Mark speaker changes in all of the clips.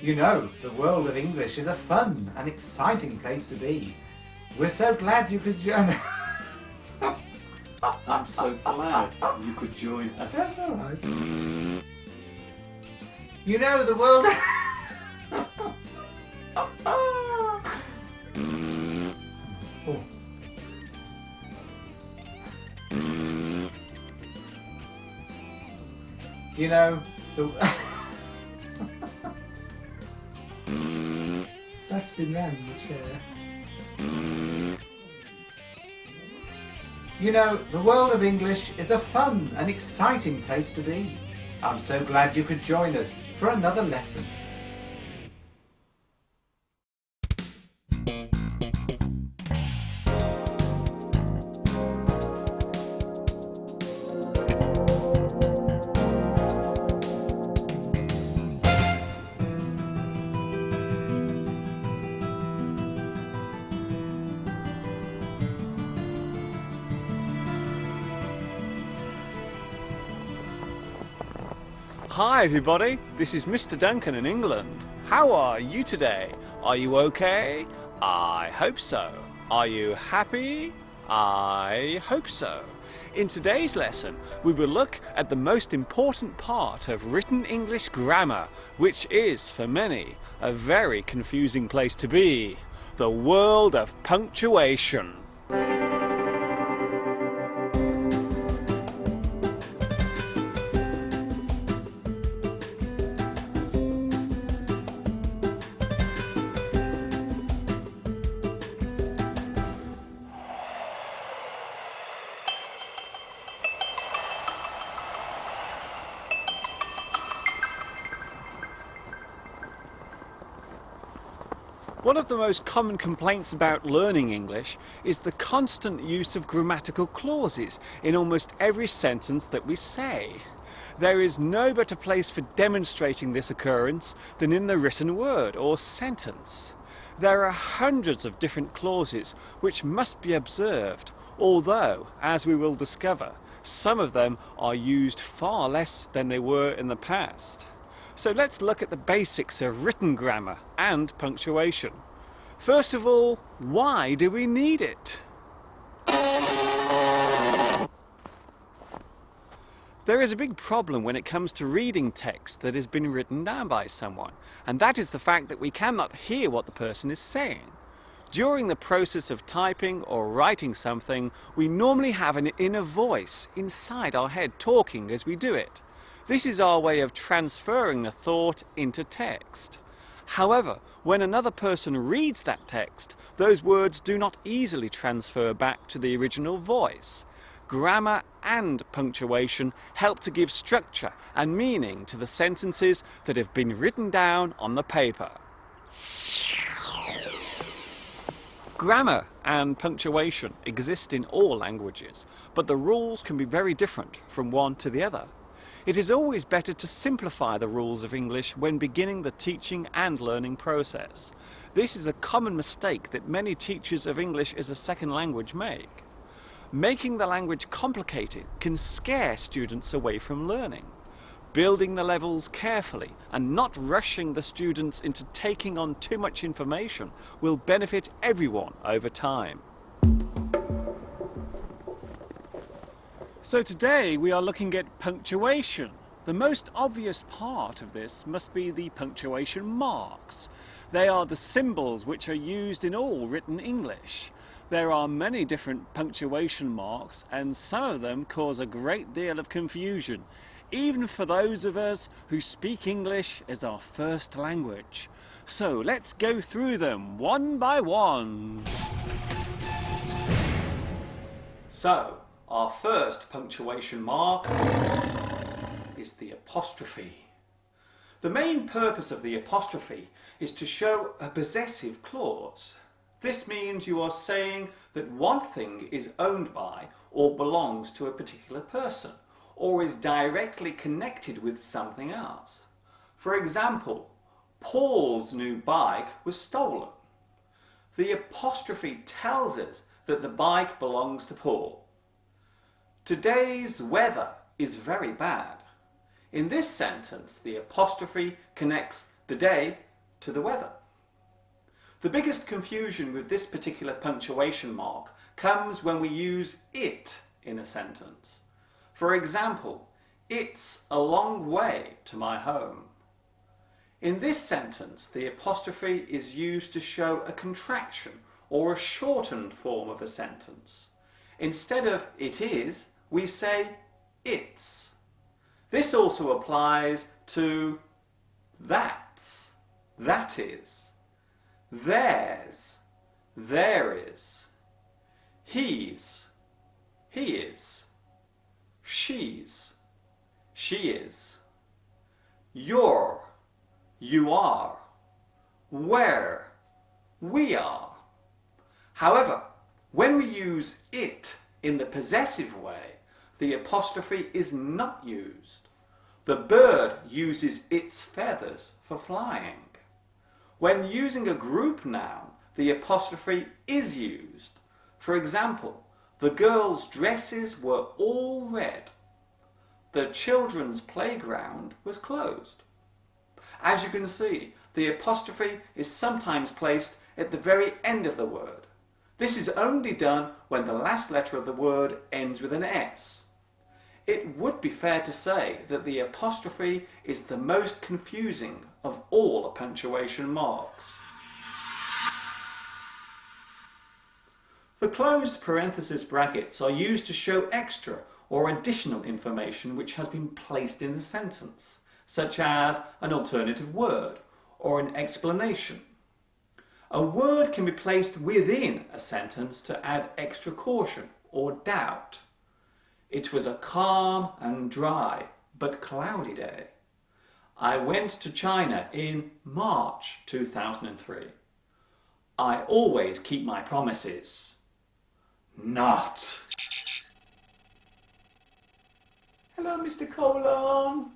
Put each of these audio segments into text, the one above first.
Speaker 1: You know, the world of English is a fun and exciting place to be. We're so glad you could join.
Speaker 2: I'm so glad you could join us.
Speaker 1: That's all right. You know, the world. Oh. You know, the. That's been round the chair. You know, the world of English is a fun and exciting place to be. I'm so glad you could join us for another lesson.
Speaker 2: Hi everybody, this is Mr. Duncan in England. How are you today? Are you okay? I hope so. Are you happy? I hope so. In today's lesson, we will look at the most important part of written English grammar, which is, for many, a very confusing place to be. The world of punctuation. One of the most common complaints about learning English is the constant use of grammatical clauses in almost every sentence that we say. There is no better place for demonstrating this occurrence than in the written word or sentence. There are hundreds of different clauses which must be observed, although, as we will discover, some of them are used far less than they were in the past. So let's look at the basics of written grammar and punctuation. First of all, why do we need it? There is a big problem when it comes to reading text that has been written down by someone, and that is the fact that we cannot hear what the person is saying. During the process of typing or writing something, we normally have an inner voice inside our head talking as we do it. This is our way of transferring a thought into text. However, when another person reads that text, those words do not easily transfer back to the original voice. Grammar and punctuation help to give structure and meaning to the sentences that have been written down on the paper. Grammar and punctuation exist in all languages, but the rules can be very different from one to the other. It is always better to simplify the rules of English when beginning the teaching and learning process. This is a common mistake that many teachers of English as a second language make. Making the language complicated can scare students away from learning. Building the levels carefully and not rushing the students into taking on too much information will benefit everyone over time. So today we are looking at punctuation. The most obvious part of this must be the punctuation marks. They are the symbols which are used in all written English. There are many different punctuation marks and some of them cause a great deal of confusion, even for those of us who speak English as our first language. So let's go through them one by one. So, our first punctuation mark is the apostrophe. The main purpose of the apostrophe is to show a possessive clause. This means you are saying that one thing is owned by or belongs to a particular person, or is directly connected with something else. For example, Paul's new bike was stolen. The apostrophe tells us that the bike belongs to Paul. Today's weather is very bad. In this sentence, the apostrophe connects the day to the weather. The biggest confusion with this particular punctuation mark comes when we use it in a sentence. For example, it's a long way to my home. In this sentence, the apostrophe is used to show a contraction or a shortened form of a sentence. Instead of it is, we say it's. This also applies to that's, that is, theirs, there is, he's, he is, she's, she is, you're, you are, where, we are. However, when we use it in the possessive way, the apostrophe is not used. The bird uses its feathers for flying. When using a group noun, the apostrophe is used. For example, the girls' dresses were all red. The children's playground was closed. As you can see, the apostrophe is sometimes placed at the very end of the word. This is only done when the last letter of the word ends with an S. It would be fair to say that the apostrophe is the most confusing of all the punctuation marks. The closed parenthesis brackets are used to show extra or additional information which has been placed in the sentence, such as an alternative word or an explanation. A word can be placed within a sentence to add extra caution or doubt. It was a calm and dry but cloudy day. I went to China in March 2003. I always keep my promises. Not. Hello, Mr. Colon.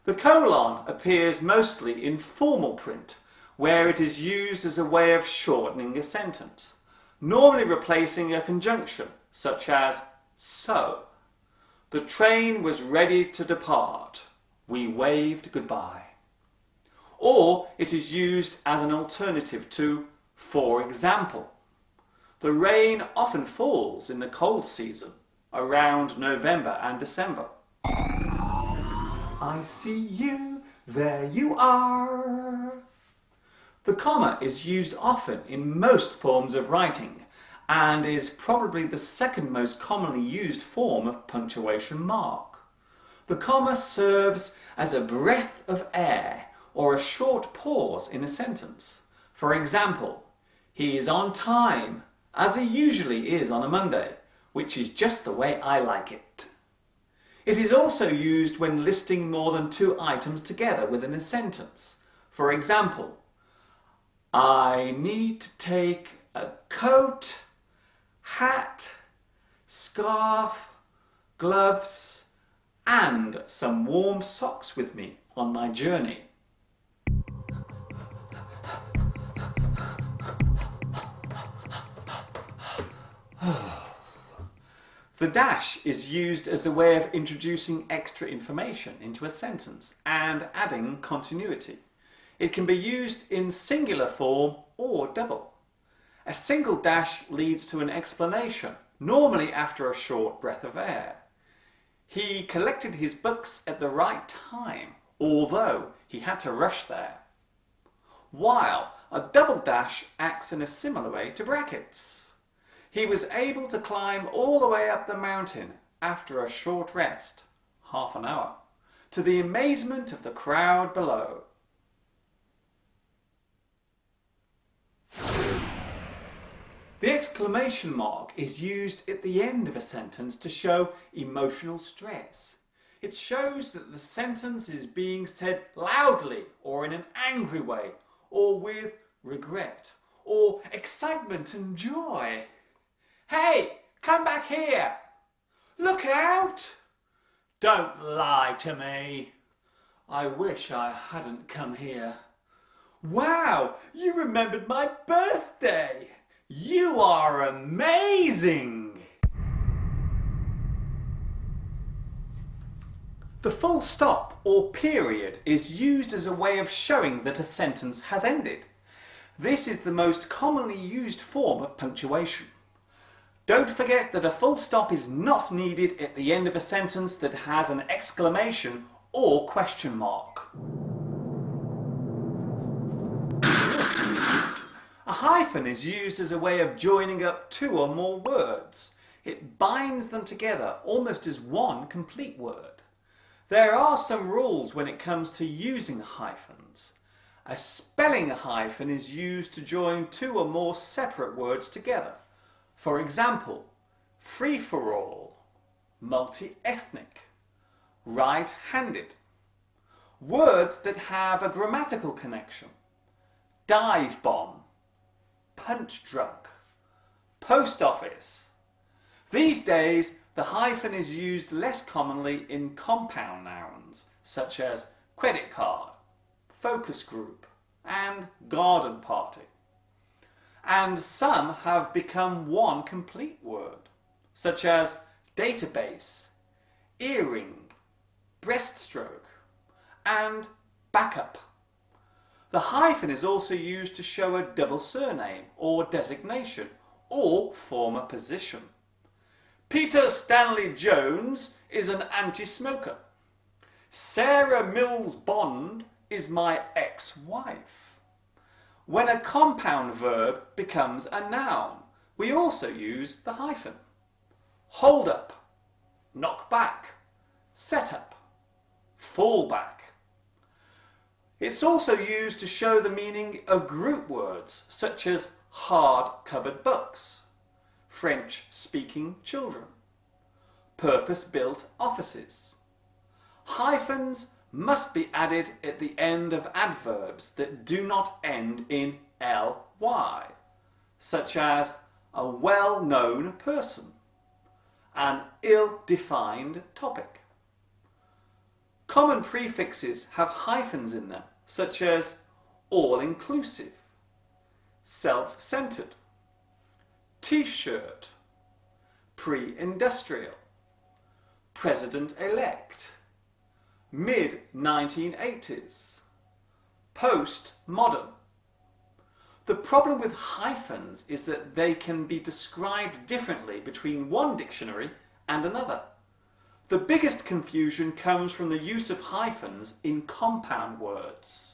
Speaker 2: The colon appears mostly in formal print, where it is used as a way of shortening a sentence, normally replacing a conjunction, such as so. The train was ready to depart. We waved goodbye. Or it is used as an alternative to for example. The rain often falls in the cold season, around November and December. I see you, there you are. The comma is used often in most forms of writing and is probably the second most commonly used form of punctuation mark. The comma serves as a breath of air or a short pause in a sentence. For example, he is on time, as he usually is on a Monday, which is just the way I like it. It is also used when listing more than two items together within a sentence. For example, I need to take a coat, hat, scarf, gloves, and some warm socks with me on my journey. The dash is used as a way of introducing extra information into a sentence and adding continuity. It can be used in singular form or double. A single dash leads to an explanation, normally after a short breath of air. He collected his books at the right time, although he had to rush there. While a double dash acts in a similar way to brackets. He was able to climb all the way up the mountain after a short rest, half an hour, to the amazement of the crowd below. The exclamation mark is used at the end of a sentence to show emotional stress. It shows that the sentence is being said loudly or in an angry way, or with regret, or excitement and joy. Hey, come back here! Look out! Don't lie to me. I wish I hadn't come here. Wow, you remembered my birthday! You are amazing! The full stop or period is used as a way of showing that a sentence has ended. This is the most commonly used form of punctuation. Don't forget that a full stop is not needed at the end of a sentence that has an exclamation or question mark. A hyphen is used as a way of joining up two or more words. It binds them together almost as one complete word. There are some rules when it comes to using hyphens. A spelling hyphen is used to join two or more separate words together. For example, free-for-all, multi-ethnic, right-handed. Words that have a grammatical connection. Dive bomb, punch drunk, post office. These days, the hyphen is used less commonly in compound nouns such as credit card, focus group, and garden party. And some have become one complete word, such as database, earring, breaststroke, and backup. The hyphen is also used to show a double surname or designation or form a position. Peter Stanley Jones is an anti-smoker. Sarah Mills Bond is my ex-wife. When a compound verb becomes a noun, we also use the hyphen. Hold up, knock back, set up, fall back. It's also used to show the meaning of group words such as hard-covered books, French-speaking children, purpose-built offices. Hyphens must be added at the end of adverbs that do not end in ly, such as a well-known person, an ill-defined topic. Common prefixes have hyphens in them, such as all-inclusive, self-centered, t-shirt, pre-industrial, president-elect, mid-1980s, post-modern. The problem with hyphens is that they can be described differently between one dictionary and another. The biggest confusion comes from the use of hyphens in compound words.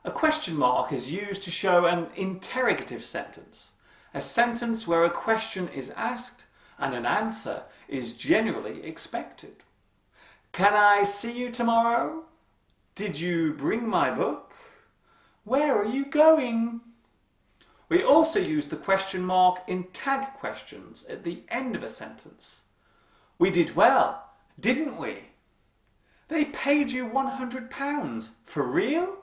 Speaker 2: A question mark is used to show an interrogative sentence, a sentence where a question is asked and an answer is generally expected. Can I see you tomorrow? Did you bring my book? Where are you going? We also use the question mark in tag questions at the end of a sentence. We did well, didn't we? They paid you £100. For real?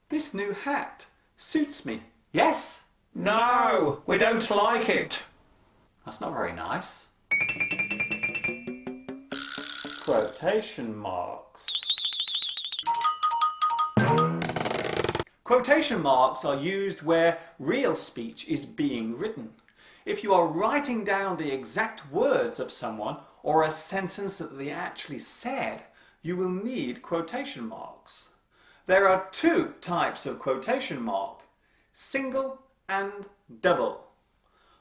Speaker 2: This new hat suits me, yes?
Speaker 1: No, we don't like it.
Speaker 2: That's not very nice. Quotation marks. Quotation marks are used where real speech is being written. If you are writing down the exact words of someone or a sentence that they actually said, you will need quotation marks. There are two types of quotation mark, single and double.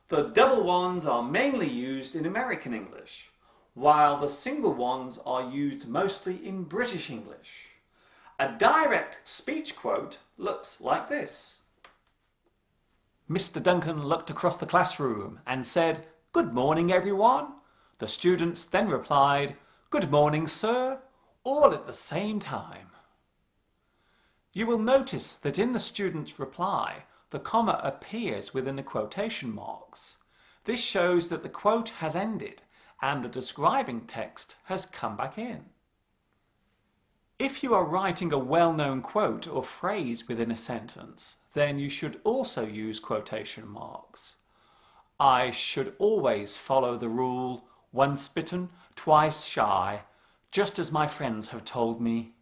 Speaker 2: The double ones are mainly used in American English, while the single ones are used mostly in British English. A direct speech quote looks like this. Mr. Duncan looked across the classroom and said, "Good morning, everyone." The students then replied, "Good morning, sir," all at the same time. You will notice that in the student's reply, the comma appears within the quotation marks. This shows that the quote has ended and the describing text has come back in. If you are writing a well-known quote or phrase within a sentence, then you should also use quotation marks. I should always follow the rule, once bitten, twice shy, just as my friends have told me.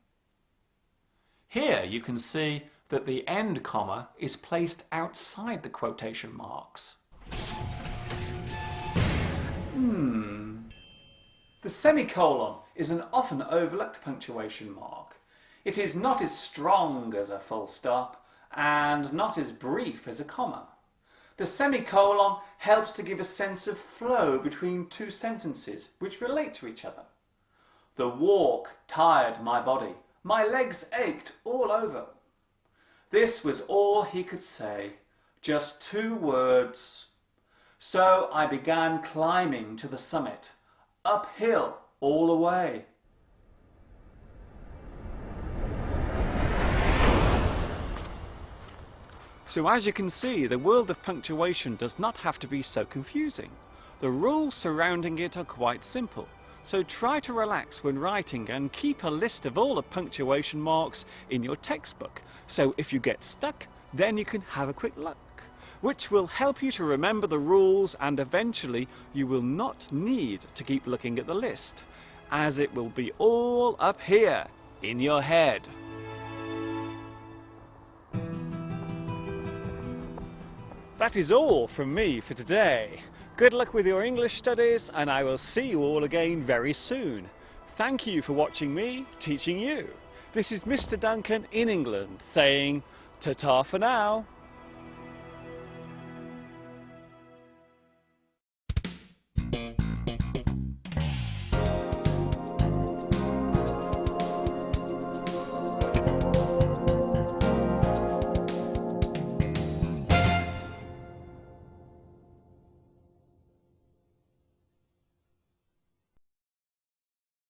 Speaker 2: Here you can see that the end comma is placed outside the quotation marks. The semicolon is an often overlooked punctuation mark. It is not as strong as a full stop and not as brief as a comma. The semicolon helps to give a sense of flow between two sentences which relate to each other. The walk tired my body. My legs ached all over. This was all he could say, just 2 words. So I began climbing to the summit, uphill all the way. So as you can see, the world of punctuation does not have to be so confusing. The rules surrounding it are quite simple. So try to relax when writing and keep a list of all the punctuation marks in your textbook. So if you get stuck, then you can have a quick look, which will help you to remember the rules, and eventually you will not need to keep looking at the list, as it will be all up here in your head. That is all from me for today. Good luck with your English studies, and I will see you all again very soon. Thank you for watching me teaching you. This is Mr. Duncan in England saying ta-ta for now.